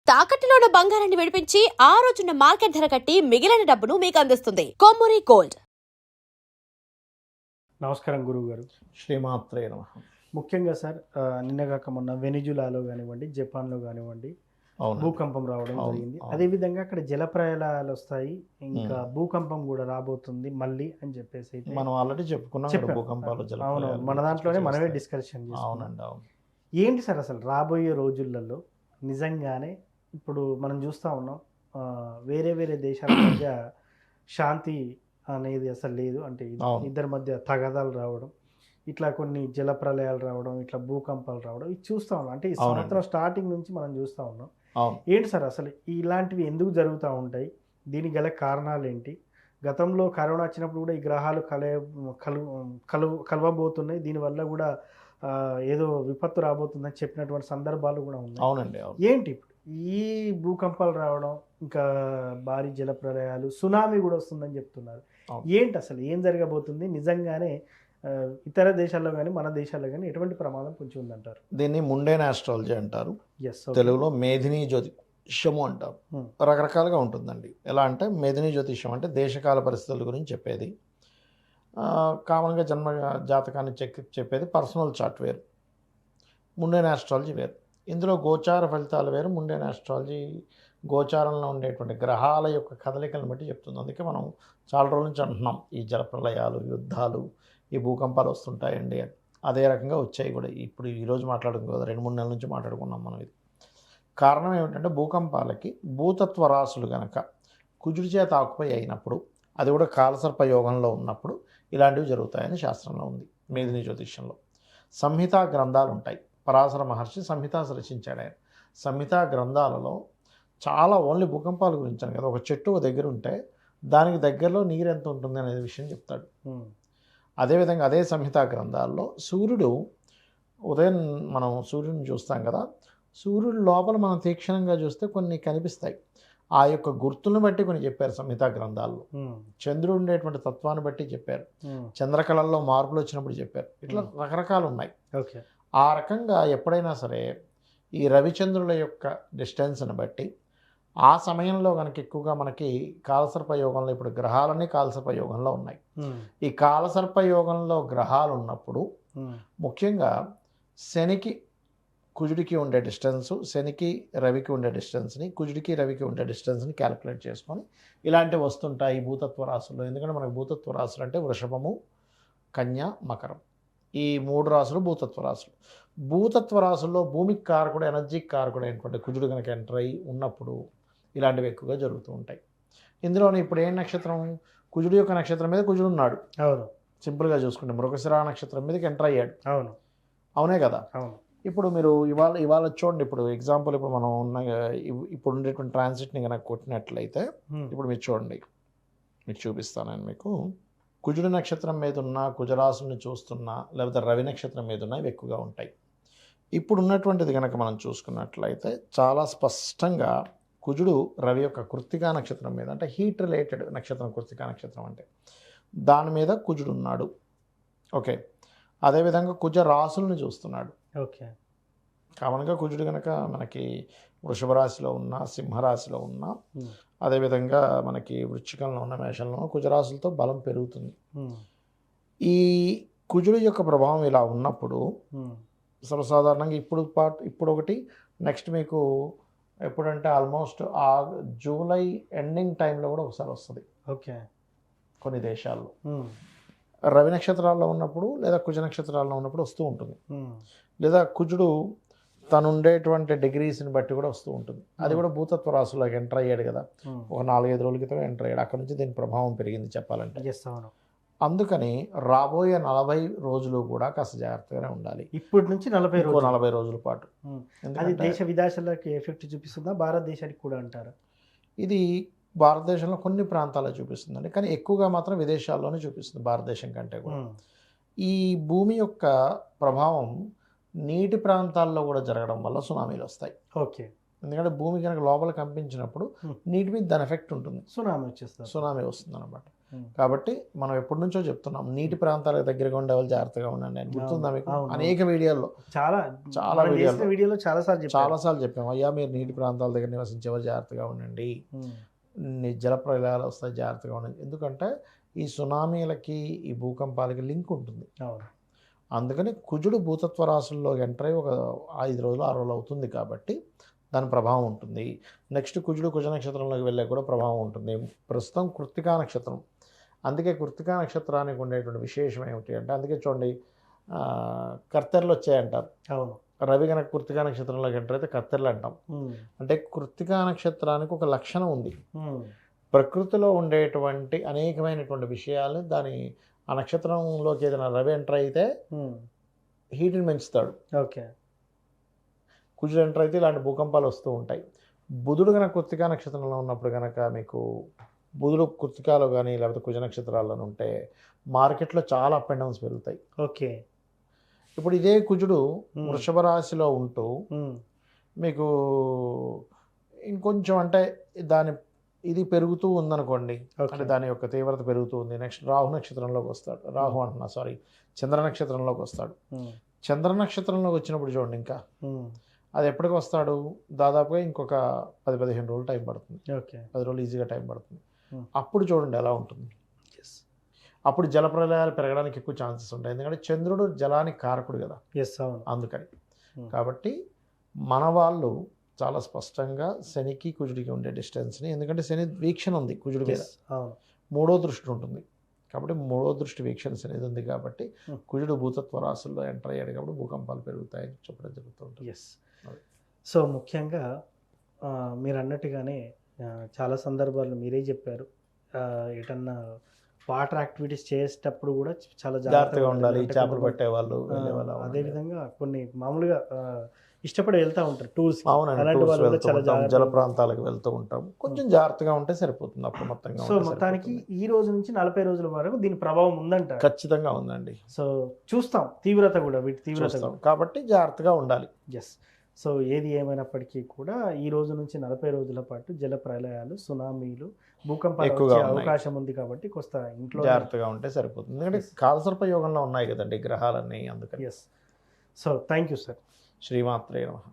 తాకట్టులో ఉన్న బంగారాన్ని విడిపించి ఆ రోజున్న మార్కెట్ ధర కట్టి మిగిలిన డబ్బును మీకు అందిస్తుంది కొమ్మూరి గోల్డ్. నమస్కారం గురువు గారు. శ్రీమాత్రే నమః. ముఖ్యంగా సార్ నిన్నగాక మొన్న వెనిజులాలో కానివ్వండి, జపాన్లో కానివ్వండి భూకంపం రావడం జరిగింది. అదేవిధంగా అక్కడ జలప్రళయాలు వస్తాయి, ఇంకా భూకంపం కూడా రాబోతుంది మళ్ళీ అని చెప్పేసి మనం ఆల్రెడీ చెప్పుకున్నాం. భూకంపాలు అవును, మన దాంట్లోనే మనమే డిస్కషన్ చేస్తాం. అవునండి, అవును. ఏంటి సార్ అసలు రాబోయే రోజులలో నిజంగానే ఇప్పుడు మనం చూస్తూ ఉన్నాం, వేరే వేరే దేశాల మధ్య శాంతి అనేది అసలు లేదు. అంటే ఇద్దరి మధ్య తగాదాలు రావడం, ఇట్లా కొన్ని జల ప్రళయాలు రావడం, ఇట్లా భూకంపాలు రావడం, ఇది చూస్తూ ఉన్నాం. అంటే ఈ సంవత్సరం స్టార్టింగ్ నుంచి మనం చూస్తూ ఉన్నాం. ఏంటి సార్ అసలు ఇలాంటివి ఎందుకు జరుగుతూ ఉంటాయి? దీనికి గల కారణాలు ఏంటి? గతంలో కరోనా వచ్చినప్పుడు కూడా ఈ గ్రహాలు కలవబోతున్నాయి, దీనివల్ల కూడా ఏదో విపత్తు రాబోతుందని చెప్పినటువంటి సందర్భాలు కూడా ఉన్నాయి. అవునండి, అవును. ఏంటి ఇప్పుడు ఈ భూకంపాలు రావడం, ఇంకా భారీ జల ప్రళయాలు, సునామీ కూడా వస్తుందని చెప్తున్నారు. ఏంటి అసలు ఏం జరగబోతుంది? నిజంగానే ఇతర దేశాల్లో కానీ మన దేశాల్లో కానీ ఎటువంటి ప్రమాదం కొంచెం ఉందంటారు? దీన్ని ముండేన్ ఆస్ట్రాలజీ అంటారు, తెలుగులో మేధినీ జ్యోతిష్యము అంటారు. రకరకాలుగా ఉంటుందండి. ఎలా అంటే మేధినీ జ్యోతిష్యం అంటే దేశకాల పరిస్థితుల గురించి చెప్పేది. కామన్గా జన్మ జాతకాన్ని చెప్పేది పర్సనల్ చార్ట్ వేరు, ముండేన్ ఆస్ట్రాలజీ వేరు. ఇందులో గోచార ఫలితాలు వేరు. ముండేన్ ఆస్ట్రాలజీ గోచారంలో ఉండేటువంటి గ్రహాల యొక్క కదలికలను బట్టి చెప్తుంది. అందుకే మనం చాలా రోజుల నుంచి అంటున్నాం ఈ జలప్రళయాలు, యుద్ధాలు, ఈ భూకంపాలు వస్తుంటాయండి. అదే రకంగా వచ్చాయి కూడా. ఇప్పుడు ఈరోజు మాట్లాడుకున్నాం కదా, 2-3 నెలల నుంచి మాట్లాడుకున్నాం మనం. ఇది కారణం ఏమిటంటే భూకంపాలకి భూతత్వ రాశులు కనుక కుజుడి చేత ఆకుపై అయినప్పుడు, అది కూడా కాలసర్ప యోగంలో ఉన్నప్పుడు ఇలాంటివి జరుగుతాయని శాస్త్రంలో ఉంది. మేధినీ జ్యోతిష్యంలో సంహితా గ్రంథాలు ఉంటాయి. పరాశర మహర్షి సంహితాస్ రచించాడు ఆయన. సంహితా గ్రంథాలలో చాలా ఓన్లీ భూకంపాల గురించి అని కదా, ఒక చెట్టు ఒక దగ్గర ఉంటే దానికి దగ్గరలో నీరు ఎంత ఉంటుంది అనే విషయం చెప్తాడు. అదేవిధంగా అదే సంహితా గ్రంథాల్లో సూర్యుడు ఉదయం మనం సూర్యుడిని చూస్తాం కదా, సూర్యుడు లోపల మనం తీక్షణంగా చూస్తే కొన్ని కనిపిస్తాయి. ఆ యొక్క గుర్తులను బట్టి కొన్ని చెప్పారు సంహితా గ్రంథాల్లో. చంద్రుడు ఉండేటువంటి తత్వాన్ని బట్టి చెప్పారు, చంద్రకళల్లో మార్పులు వచ్చినప్పుడు చెప్పారు. ఇట్లా రకరకాలు ఉన్నాయి. ఓకే, ఆ రకంగా ఎప్పుడైనా సరే ఈ రవిచంద్రుల యొక్క డిస్టెన్స్ని బట్టి ఆ సమయంలో కనుక ఎక్కువగా మనకి కాలసర్ప యోగంలో, ఇప్పుడు గ్రహాలన్నీ కాలసర్ప యోగంలో ఉన్నాయి. ఈ కాలసర్ప యోగంలో గ్రహాలు ఉన్నప్పుడు ముఖ్యంగా శనికి కుజుడికి ఉండే డిస్టెన్సు, శనికి రవికి ఉండే డిస్టెన్స్ని, కుజుడికి రవికి ఉండే డిస్టెన్స్ని క్యాలిక్యులేట్ చేసుకొని ఇలాంటివి వస్తుంటాయి భూతత్వ రాశుల్లో. ఎందుకంటే మనకు భూతత్వ రాశులు అంటే వృషభము, కన్య, మకరం, ఈ 3 రాశులు భూతత్వ రాశులు. భూతత్వ రాశుల్లో భూమికి కారకుడు, ఎనర్జీ కారకుడు అయినటువంటి కుజుడు కనుక ఎంటర్ అయ్యి ఉన్నప్పుడు ఇలాంటివి ఎక్కువగా జరుగుతూ ఉంటాయి. ఇందులోనే ఇప్పుడు ఏ నక్షత్రం, కుజుడు యొక్క నక్షత్రం మీద కుజుడు ఉన్నాడు. అవును, సింపుల్గా చూసుకుంటే మృగశిర నక్షత్రం మీదకి ఎంటర్ అయ్యాడు. అవును, అవునే కదా. అవును. ఇప్పుడు మీరు ఇవాళ చూడండి, ఇప్పుడు ఎగ్జాంపుల్ ఇప్పుడు మనం ఉన్న ఇప్పుడు ఉండేటువంటి ట్రాన్సిట్ని కనుక కొట్టినట్లయితే ఇప్పుడు మీరు చూడండి, మీకు చూపిస్తాను నేను మీకు. కుజుడు నక్షత్రం మీద ఉన్న కుజరాశుల్ని చూస్తున్నా, లేకపోతే రవి నక్షత్రం మీద ఉన్న ఇవి ఎక్కువగా ఉంటాయి. ఇప్పుడు ఉన్నటువంటిది కనుక మనం చూసుకున్నట్లయితే చాలా స్పష్టంగా కుజుడు రవి యొక్క కృత్తికా నక్షత్రం మీద, అంటే హీట్ రిలేటెడ్ నక్షత్రం కృత్తికా నక్షత్రం అంటే దాని మీద కుజుడు ఉన్నాడు. ఓకే, అదేవిధంగా కుజ రాశుల్ని చూస్తున్నాడు. ఓకే, కామన్గా కుజుడు కనుక మనకి వృషభ రాశిలో ఉన్న, సింహరాశిలో ఉన్న, అదేవిధంగా మనకి వృశ్చికంలో ఉన్న, మేషంలో కుజరాశులతో బలం పెరుగుతుంది. ఈ కుజుడు యొక్క ప్రభావం ఇలా ఉన్నప్పుడు సర్వసాధారణంగా ఇప్పుడు ఒకటి, నెక్స్ట్ మీకు ఎప్పుడంటే ఆల్మోస్ట్ జూలై ఎండింగ్ టైంలో కూడా ఒకసారి వస్తుంది. ఓకే, కొన్ని దేశాల్లో రవి నక్షత్రాల్లో ఉన్నప్పుడు లేదా కుజ నక్షత్రాల్లో ఉన్నప్పుడు వస్తూ ఉంటుంది. లేదా కుజుడు తను ఉండేటువంటి డిగ్రీస్ని బట్టి కూడా వస్తూ ఉంటుంది. అది కూడా భూతత్వ రాశుల్లోకి ఎంటర్ అయ్యాడు కదా, ఒక 4-5 రోజుల క్రితం ఎంటర్ అయ్యాడు. అక్కడ నుంచి దీని ప్రభావం పెరిగింది చెప్పాలంటే. అందుకని రాబోయే 40 రోజులు కూడా కాస్త జాగ్రత్తగానే ఉండాలి. ఇప్పటి నుంచి 40 రోజుల పాటు. అది దేశ విదేశాలకి ఎఫెక్ట్ చూపిస్తుందా, భారతదేశానికి కూడా అంటారా? ఇది భారతదేశంలో కొన్ని ప్రాంతాల్లో చూపిస్తుందండి, కానీ ఎక్కువగా మాత్రం విదేశాల్లోనే చూపిస్తుంది భారతదేశం కంటే కూడా. ఈ భూమి యొక్క ప్రభావం నీటి ప్రాంతాల్లో కూడా జరగడం వల్ల సునామీలు వస్తాయి. ఓకే, ఎందుకంటే భూమి కనుక లోపల కంపించినప్పుడు నీటి మీద దాని ఎఫెక్ట్ ఉంటుంది, సునామీ వస్తుంది అనమాట. కాబట్టి మనం ఎప్పటి నుంచో చెప్తున్నాం నీటి ప్రాంతాలకు దగ్గరగా ఉండే వాళ్ళు జాగ్రత్తగా ఉండండి అని. గుర్తుందా మీకు? అవును. అనేక వీడియోల్లో చాలా చాలా వీడియోలో చాలాసార్లు చెప్పాము, అయ్యా మీరు నీటి ప్రాంతాల దగ్గర నివసించేవారు జాగ్రత్తగా ఉండండి, జల ప్రళయాలు వస్తాయి జాగ్రత్తగా ఉండండి. ఎందుకంటే ఈ సునామీలకి ఈ భూకంపాలకి లింక్ ఉంటుంది. అందుకని కుజుడు భూతత్వ రాశుల్లోకి ఎంటర్ అయ్యి ఒక 5 రోజులు 6 రోజులు అవుతుంది కాబట్టి దాని ప్రభావం ఉంటుంది. నెక్స్ట్ కుజుడు కుజ నక్షత్రంలోకి వెళ్ళే కూడా ప్రభావం ఉంటుంది. ప్రస్తుతం కృత్తికా నక్షత్రం, అందుకే కృత్తికా నక్షత్రానికి ఉండేటువంటి విశేషం ఏమిటి అంటే, అందుకే చూడండి కర్తెరలు వచ్చాయంటారు. అవును, రవి కనుక కృత్తికా నక్షత్రంలోకి ఎంటర్ అయితే కర్తెరలు అంటాం. అంటే కృత్తికా నక్షత్రానికి ఒక లక్షణం ఉంది. ప్రకృతిలో ఉండేటువంటి అనేకమైనటువంటి విషయాలు దాని ఆ నక్షత్రంలోకి ఏదైనా రవి ఎంటర్ అయితే హీట్ని పెంచుతాడు. ఓకే, కుజుడు ఎంటర్ అయితే ఇలాంటి భూకంపాలు వస్తూ ఉంటాయి. బుధుడు కనుక కృత్తికా నక్షత్రంలో ఉన్నప్పుడు కనుక మీకు బుధుడు కృత్తికాలో కానీ లేకపోతే కుజ నక్షత్రాల్లో ఉంటే మార్కెట్లో చాలా అప్ అండ్ డౌన్స్ పెరుగుతాయి. ఓకే, ఇప్పుడు ఇదే కుజుడు వృషభ రాశిలో ఉంటూ మీకు ఇంకొంచెం అంటే దాని ఇది పెరుగుతూ ఉందనుకోండి, అంటే దాని యొక్క తీవ్రత పెరుగుతూ ఉంది. నెక్స్ట్ రాహు నక్షత్రంలోకి వస్తాడు, చంద్ర నక్షత్రంలోకి వస్తాడు. చంద్ర నక్షత్రంలోకి వచ్చినప్పుడు చూడండి, ఇంకా అది ఎప్పటికి వస్తాడు, దాదాపుగా ఇంకొక 10-15 రోజులు టైం పడుతుంది. 10 రోజులు ఈజీగా టైం పడుతుంది. అప్పుడు చూడండి ఎలా ఉంటుంది. అప్పుడు జల ప్రళయాలు పెరగడానికి ఎక్కువ ఛాన్సెస్ ఉంటాయి, ఎందుకంటే చంద్రుడు జలానికి కారకుడు కదా. అందుకని కాబట్టి మన వాళ్ళు చాలా స్పష్టంగా శనికి కుజుడికి ఉండే డిస్టెన్స్ని, ఎందుకంటే శని వీక్షణ ఉంది కుజుడి మీద, 3వ దృష్టి ఉంటుంది కాబట్టి 3వ దృష్టి వీక్షణ అనేది ఉంది కాబట్టి కుజుడు భూతత్వ రాశుల్లో ఎంటర్ అయ్యాడు కాబట్టి భూకంపాలు పెరుగుతాయని చెప్పడం జరుగుతుంది. సో ముఖ్యంగా మీరు అన్నట్టుగానే చాలా సందర్భాల్లో మీరే చెప్పారు, ఎటన్నా వాటర్ యాక్టివిటీస్ చేసేటప్పుడు కూడా చాలా జాగ్రత్తగా ఉండాలి. చేపలు పట్టే వాళ్ళు, అదేవిధంగా కొన్ని మామూలుగా ఇష్టపడి వెళ్తూ ఉంటారు టూర్స్, జల ప్రాంతాలకు వెళ్తూ ఉంటాం, కొంచెం జాగ్రత్తగా ఉంటే సరిపోతుంది అప్రమత్తంగా. సో మొత్తానికి ఈ రోజు నుంచి 40 రోజుల వరకు దీని ప్రభావం ఉందంట. ఖచ్చితంగా ఉందండి. సో చూస్తాం తీవ్రత కూడా, వీటి తీవ్రత కాబట్టి జాగ్రత్తగా ఉండాలి. ఎస్. సో ఏది ఏమైనప్పటికీ కూడా ఈ రోజు నుంచి 40 రోజుల పాటు జల ప్రళయాలు, సునామీలు, భూకంపాలు వచ్చే అవకాశం ఉంది కాబట్టి కొంత ఇంట్లో జాగ్రత్తగా ఉంటే సరిపోతుంది. ఎందుకంటే కాలసర్ప యోగంలో ఉన్నాయి కదండి గ్రహాలన్నీ, అందుకని. Yes. So thank you sir. శ్రీమాత్రే నమః.